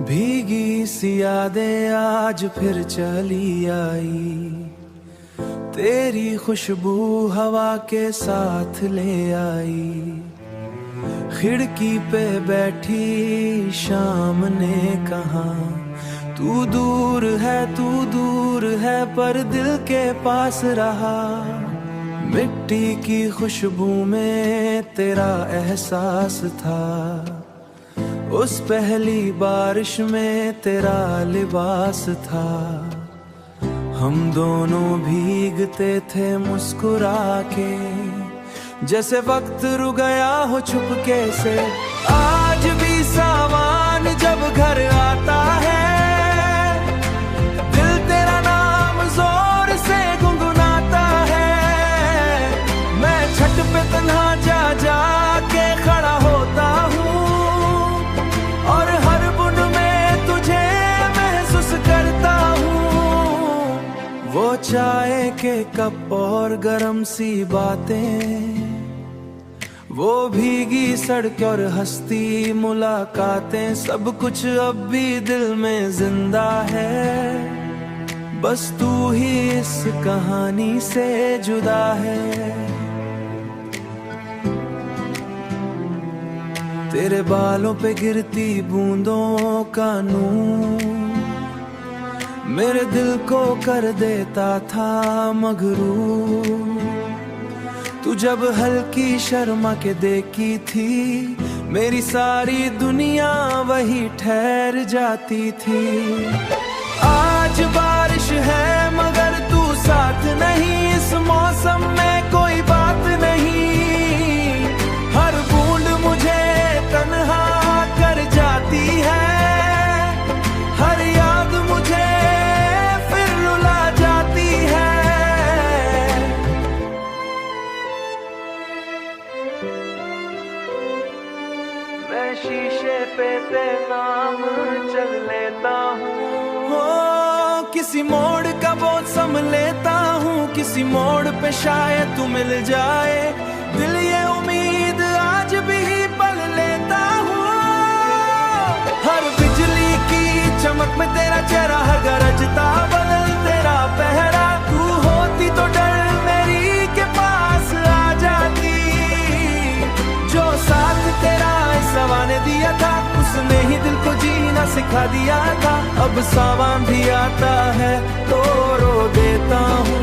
भीगी सी यादें आज फिर चली आई, तेरी खुशबू हवा के साथ ले आई। खिड़की पे बैठी शाम ने कहा, तू दूर है पर दिल के पास रहा। मिट्टी की खुशबू में तेरा एहसास था, उस पहली बारिश में तेरा लिबास था। हम दोनों भीगते थे मुस्कुरा के, जैसे वक्त रुक गया हो चुपके से। आज भी सावन जब घर आता है, दिल तेरा नाम जोर से गुनगुनाता है। मैं छत पे तन्हा जा के खड़ा होता हूँ, और हर बुन में तुझे महसूस करता हूँ। वो चाय के कप और गरम सी बातें, वो भीगी सड़क और हंसती मुलाकातें, सब कुछ अब भी दिल में जिंदा है। बस तू ही इस कहानी से जुदा है। तेरे बालों पे गिरती बूंदों का नूर मेरे दिल को कर देता था मगरूर। तू जब हल्की शर्मा के देखी थी, मेरी सारी दुनिया वही ठहर जाती थी। आज बारिश है मगर तू साथ नहीं, इस मौसम में कोई बात नहीं। हर बूंद मुझे तन्हा कर जाती है, हर याद मुझे फिर रुला जाती है। मैं शीशे पे तेरा नाम चल लेता हूँ, किसी मोड़ का बोझ सम लेता हूँ। किसी मोड़ पे शायद तू मिल जाए, दिल ये उम्मीद आज भी पल लेता हूँ। हर बिजली की चमक में तेरा चेहरा, हर गरजता बदल तेरा पहरा। तू होती तो डर मेरी के पास आ जाती, जो साथ तेरा इस हवा ने दिया था, उसने ही दिल को जीना सिखा दिया था। अब सावन भी आता है तो रो देता हूँ,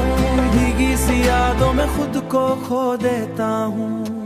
भीगी सी यादों में खुद को खो देता हूँ।